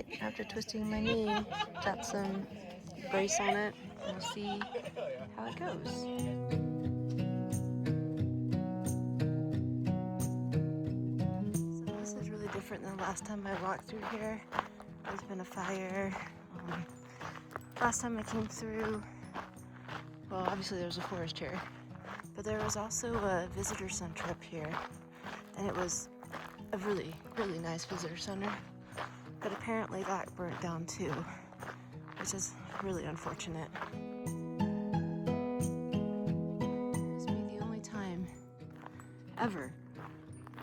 tonight after twisting my knee. Got some brace on it. We'll see how it goes. So this is really different than the last time I walked through here. There's been a fire. Last time I came through, well, obviously there was a forest here, but there was also a visitor center up here, and it was a really, really nice visitor center, but apparently that burnt down too, which is really unfortunate. This may be the only time ever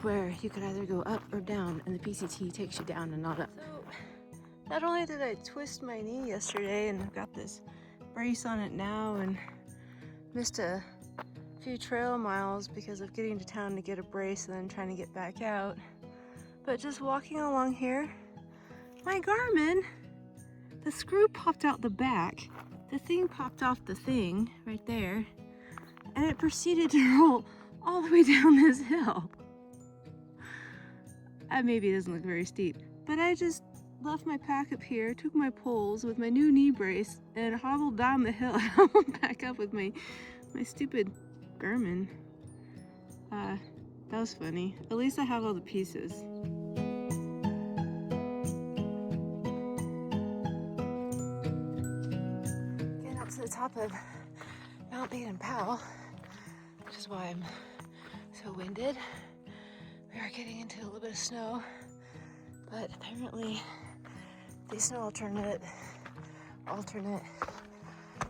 where you could either go up or down and the PCT takes you down and not up. So, not only did I twist my knee yesterday and I've got this brace on it now and missed a few trail miles because of getting to town to get a brace and then trying to get back out, but just walking along here, my Garmin, the screw popped out the back, the thing popped off the thing right there, and it proceeded to roll all the way down this hill. Maybe it doesn't look very steep, but I just left my pack up here, took my poles with my new knee brace, and hobbled down the hill and back up with my stupid Garmin. That was funny. At least I have all the pieces. Getting up to the top of Mount Baden-Powell, which is why I'm so winded. We are getting into a little bit of snow, but apparently the snow alternate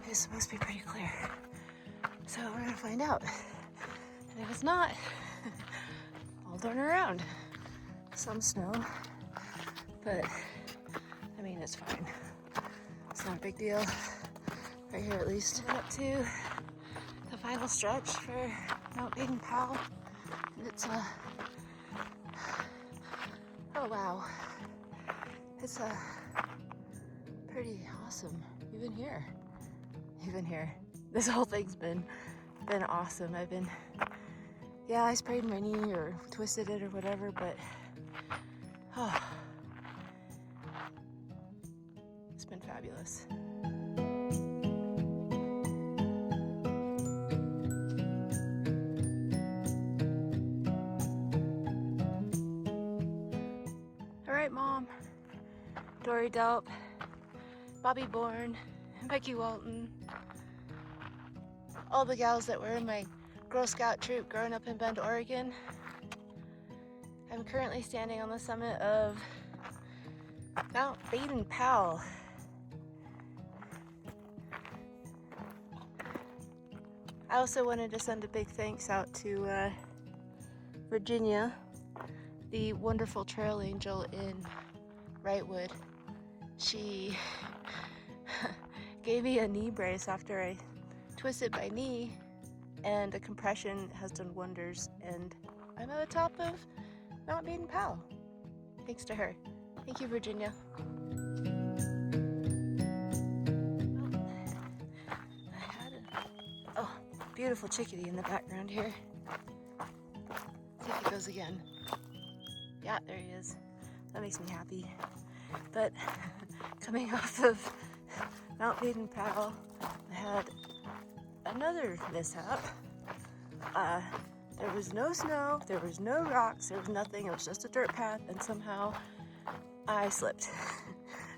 is supposed to be pretty clear. So we're gonna find out. And if it's not, I'll turn around. Some snow, but I mean, it's fine. It's not a big deal. Right here at least. We're up to the final stretch for Mount Baden-Powell. And it's oh wow. It's pretty awesome. Even here. This whole thing's been awesome. I sprayed my knee or twisted it or whatever, but it's been fabulous. All right, Mom, Dory Delp, Bobby Bourne, Becky Walton, all the gals that were in my Girl Scout troop growing up in Bend, Oregon. I'm currently standing on the summit of Mount Baden-Powell. I also wanted to send a big thanks out to Virginia, the wonderful trail angel in Wrightwood. She gave me a knee brace after I twisted my knee, and the compression has done wonders, and I'm at the top of Mount Baden-Powell. Thanks to her. Thank you, Virginia. Oh, beautiful chickadee in the background here. See if he goes again. Yeah, there he is. That makes me happy. But coming off of Mount Baden-Powell, I had another mishap. There was no snow, there was no rocks, there was nothing. It was just a dirt path, and somehow I slipped.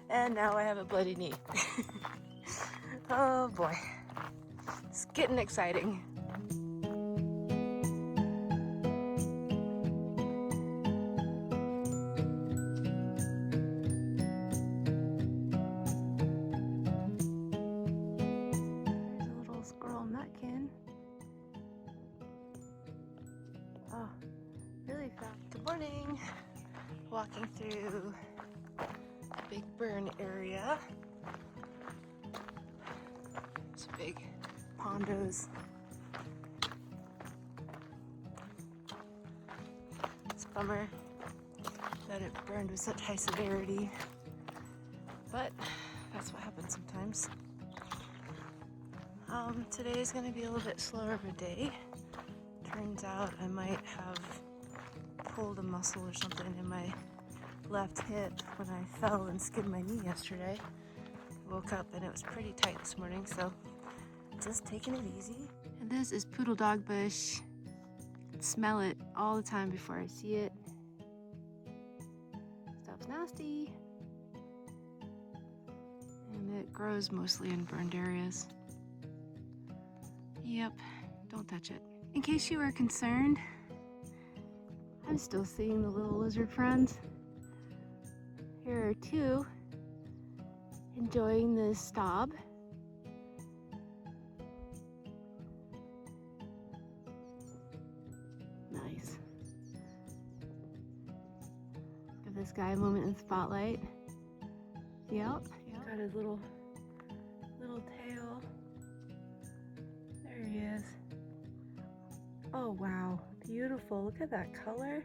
And now I have a bloody knee. Oh boy, it's getting exciting. Oh, really fast. Good morning. Walking through a big burn area. It's big pondos. It's a bummer that it burned with such high severity, but that's what happens sometimes. Today is going to be a little bit slower of a day. Turns out I might have pulled a muscle or something in my left hip when I fell and skinned my knee yesterday. Woke up and it was pretty tight this morning, so just taking it easy. And this is poodle dog bush. I smell it all the time before I see it. Stuff's nasty. And it grows mostly in burned areas. Yep, don't touch it. In case you were concerned, I'm still seeing the little lizard friends. Here are two enjoying the stob. Nice. Give this guy a moment in the spotlight. Yep. Got his little tail. There he is. Oh wow, beautiful. Look at that color.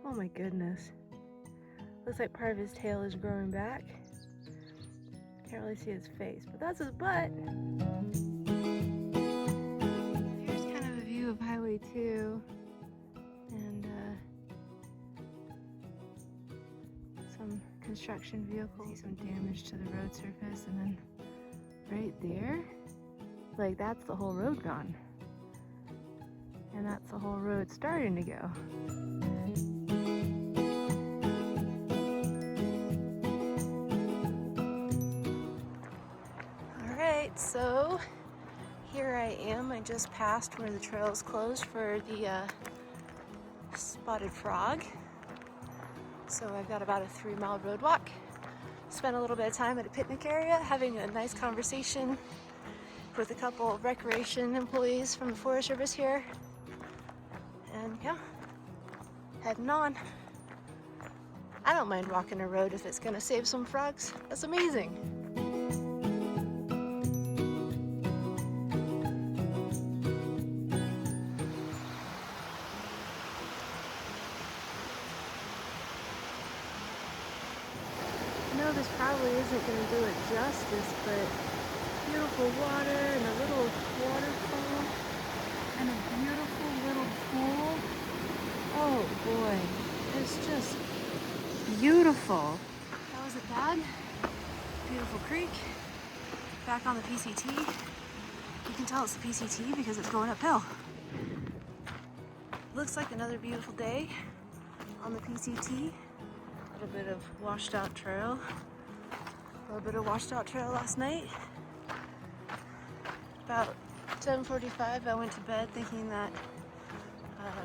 Oh my goodness. Looks like part of his tail is growing back. Can't really see his face, but that's his butt. Here's kind of a view of Highway 2 and some construction vehicles. See some damage to the road surface, and then right there, like that's the whole road gone. And that's the whole road starting to go. Alright, so here I am. I just passed where the trail is closed for the spotted frog. So I've got about a 3-mile road walk. Spent a little bit of time at a picnic area having a nice conversation with a couple of recreation employees from the Forest Service here. And yeah, heading on. I don't mind walking a road if it's gonna save some frogs. That's amazing. I know this probably isn't gonna do it justice, but beautiful water and a little waterfall and a beautiful little pool. Oh boy, it's just beautiful. That wasn't bad. Beautiful creek. Back on the PCT. You can tell it's the PCT because it's going uphill. Looks like another beautiful day on the PCT. A little bit of washed out trail. A little bit of washed out trail last night. About 10:45 I went to bed thinking that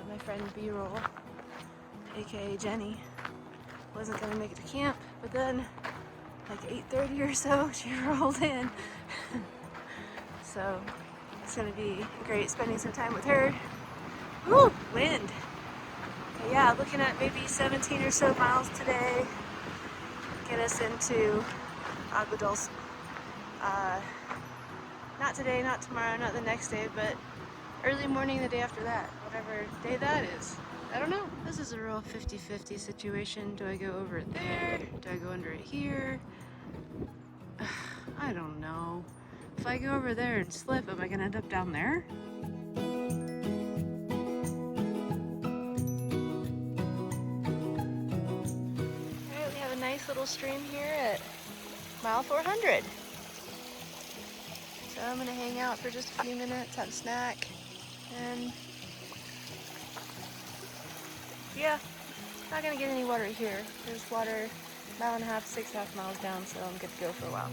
my friend B-Roll, aka Jenny, wasn't gonna make it to camp, but then like 8:30 or so she rolled in. So it's gonna be great spending some time with her. Woo! Wind! But yeah, looking at maybe 17 or so miles today. Get us into Agua Dulce. Not today, not tomorrow, not the next day, but early morning the day after that, whatever day that is. I don't know. This is a real 50-50 situation. Do I go over it there? Do I go under it here? I don't know. If I go over there and slip, am I gonna end up down there? Alright, we have a nice little stream here at mile 400. So I'm gonna hang out for just a few minutes, have a snack, and yeah, not gonna get any water here. There's water 1.5 miles, 6.5 miles down, so I'm good to go for a while.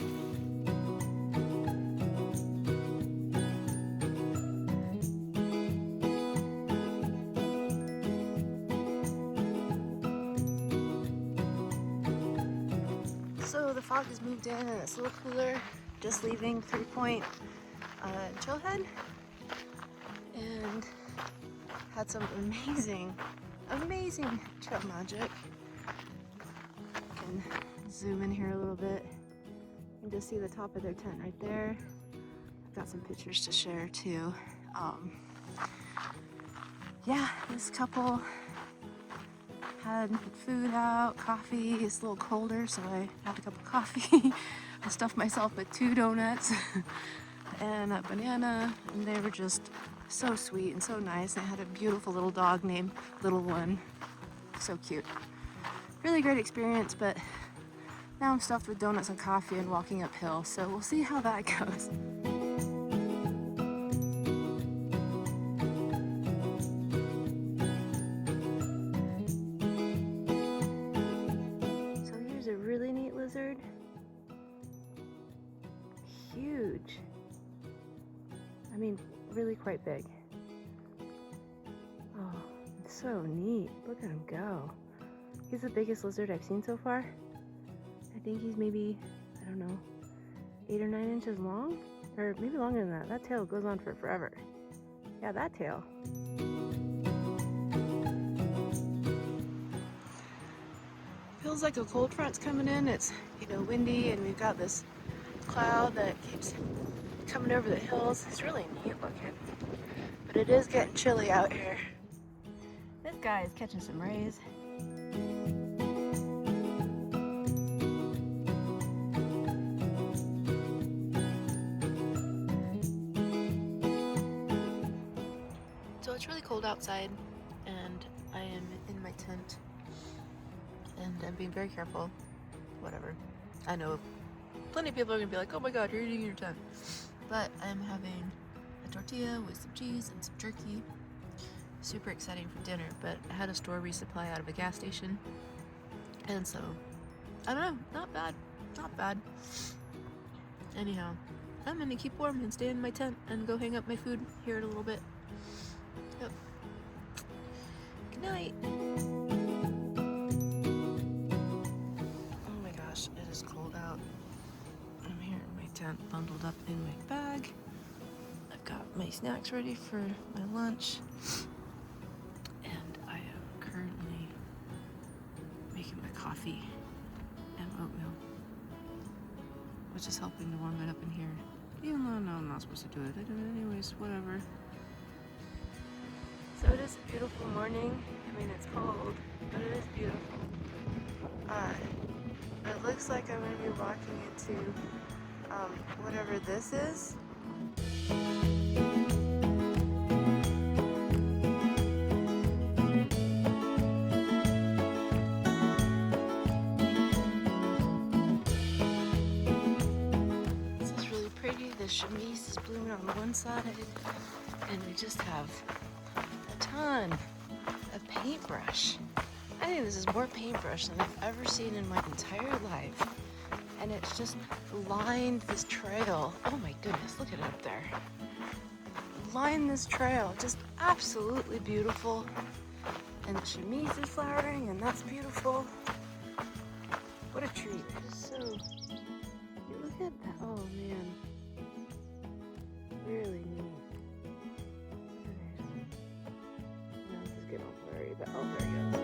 So the fog has moved in and it's a little cooler. Just leaving 3-Point Trailhead and had some amazing trail magic. I can zoom in here a little bit. You can just see the top of their tent right there. I've got some pictures to share too. Yeah, this couple had food out, coffee. It's a little colder, so I had a cup of coffee. I stuffed myself with 2 donuts and a banana, and they were just so sweet and so nice. I had a beautiful little dog named Little One. So cute. really great experience, but now I'm stuffed with donuts and coffee and walking uphill, so we'll see how that goes. So here's a really neat lizard. Huge. I mean, really quite big. Oh, it's so neat. Look at him go. He's the biggest lizard I've seen so far. I think he's maybe, I don't know, 8 or 9 inches long? Or maybe longer than that. That tail goes on for forever. Yeah, that tail. Feels like a cold front's coming in. It's, you know, windy, and we've got this cloud that keeps coming over the hills. It's really neat looking. But it is getting chilly out here. This guy is catching some rays. So it's really cold outside, and I am in my tent, and I'm being very careful. Whatever. I know plenty of people are gonna be like, oh my god, you're eating in your tent. But I'm having a tortilla with some cheese and some jerky. Super exciting for dinner, but I had a store resupply out of a gas station. And so, I don't know, not bad, not bad. Anyhow, I'm gonna keep warm and stay in my tent and go hang up my food here in a little bit. Yep. Good night. Oh my gosh, it is cold out. I'm here in my tent, bundled up in my bag. I've got my snacks ready for my lunch. And I am currently making my coffee and oatmeal, which is helping to warm it up in here. Even though I know I'm not supposed to do it. I do it anyways, whatever. So it is a beautiful morning. I mean, it's cold, but it is beautiful. It looks like I'm going to be walking into whatever this is. This is really pretty. The chemise is blooming on one side, and we just have a ton of paintbrush. I think this is more paintbrush than I've ever seen in my entire life. And it's just lined this trail. Oh my goodness, look at it up there. Lined this trail, just absolutely beautiful. And the chemise is flowering, and that's beautiful. What a treat. It is so, look at that, oh man. Really neat. No, this is getting all blurry, but oh, there it goes.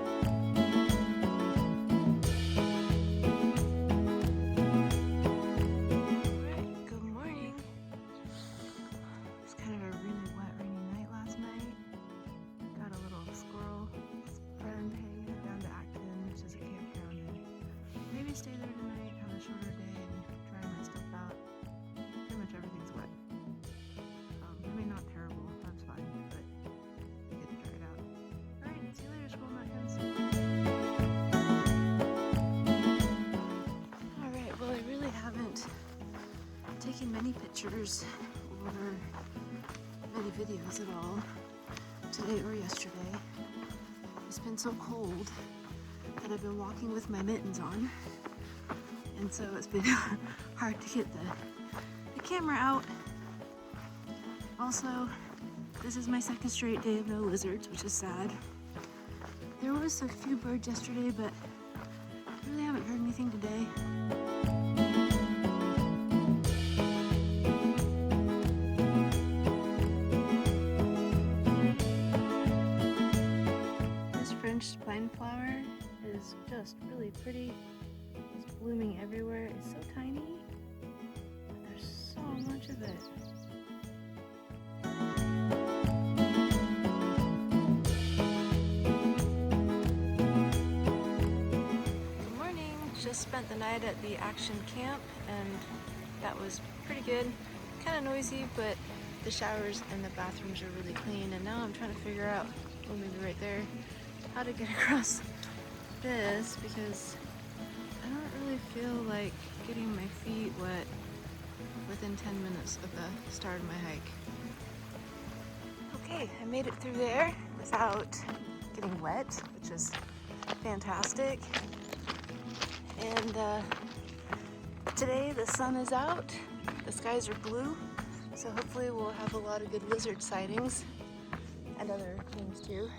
Stay there tonight, have a shorter day, and dry my stuff out. Pretty much everything's wet. I mean, not terrible, that's fine, but I get to dry it out. Alright, see you later, Squirrel Muffins. Alright, well, I really haven't taken many pictures or many videos at all today or yesterday. It's been so cold that I've been walking with my mittens on. And so it's been hard to get the camera out. Also, this is my second straight day of no lizards, which is sad. There was a few birds yesterday, but I really haven't heard anything today. This French spine flower is just really pretty. It's blooming everywhere. It's so tiny, but there's so much of it. Good morning. Just spent the night at the action camp, and that was pretty good. Kind of noisy, but the showers and the bathrooms are really clean. And now I'm trying to figure out, oh, maybe right there, how to get across this because I don't really feel like getting my feet wet within 10 minutes of the start of my hike. Okay, I made it through there without getting wet, which is fantastic. And today the sun is out, the skies are blue, so hopefully we'll have a lot of good lizard sightings and other things too.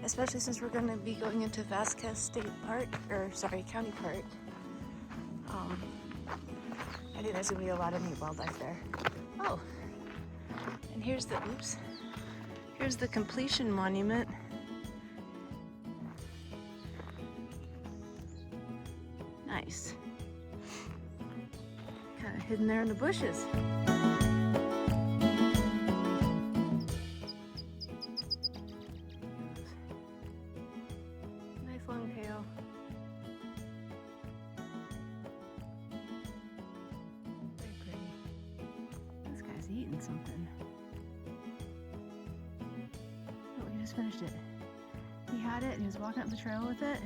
Especially since we're going to be going into Vasquez County Park. I think there's going to be a lot of neat wildlife there. Oh, and here's the completion monument. Nice. Kind of hidden there in the bushes. Nice long tail. Very pretty. This guy's eating something. Oh, he just finished it. He had it and he was walking up the trail with it.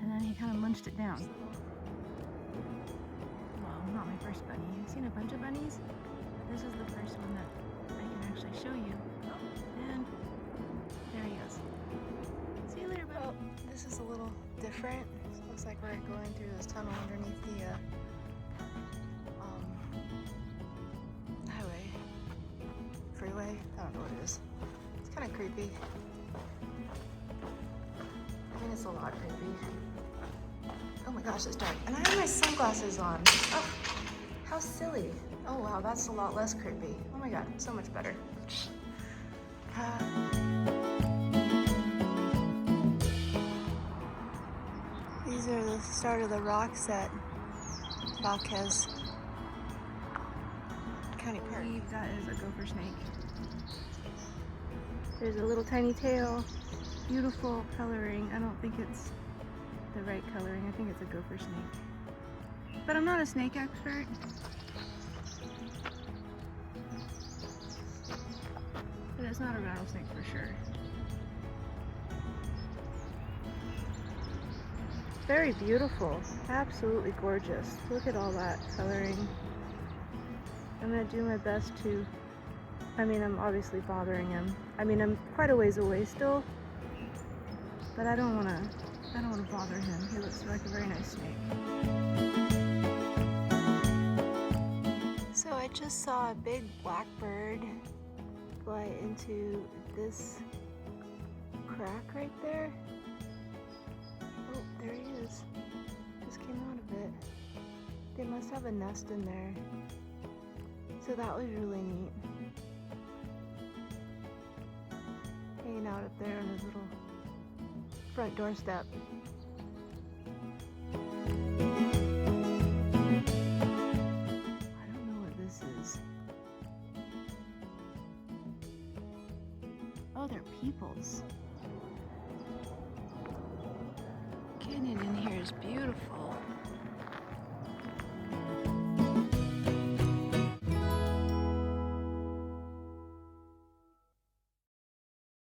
And then he kind of munched it down. Well, not my first bunny. I've seen a bunch of bunnies, but this is the first one that I can actually show you. And there he is. See you later, buddy. Well, this is a little different. It looks like we're going through this tunnel underneath the highway, freeway. I don't know what it is. It's kind of creepy. I think it's a lot creepy. Oh my gosh, it's dark. And I have my sunglasses on. Oh, how silly. Oh wow, that's a lot less creepy. Oh my god, so much better. These are the start of the rocks at Vasquez County Park. I believe that is a gopher snake. There's a little tiny tail. Beautiful coloring. I don't think it's the right coloring. I think it's a gopher snake. But I'm not a snake expert. But it's not a rattlesnake for sure. Very beautiful. Absolutely gorgeous. Look at all that coloring. I'm gonna do my best to, I'm obviously bothering him. I'm quite a ways away still, but I don't wanna bother him. He looks like a very nice snake. So I just saw a big blackbird fly into this crack right there. Oh, there he is. Just came out of it. They must have a nest in there. So that was really neat. Hanging out up there on his little front doorstep. I don't know what this is. Oh, they're peoples. Canyon in here is beautiful.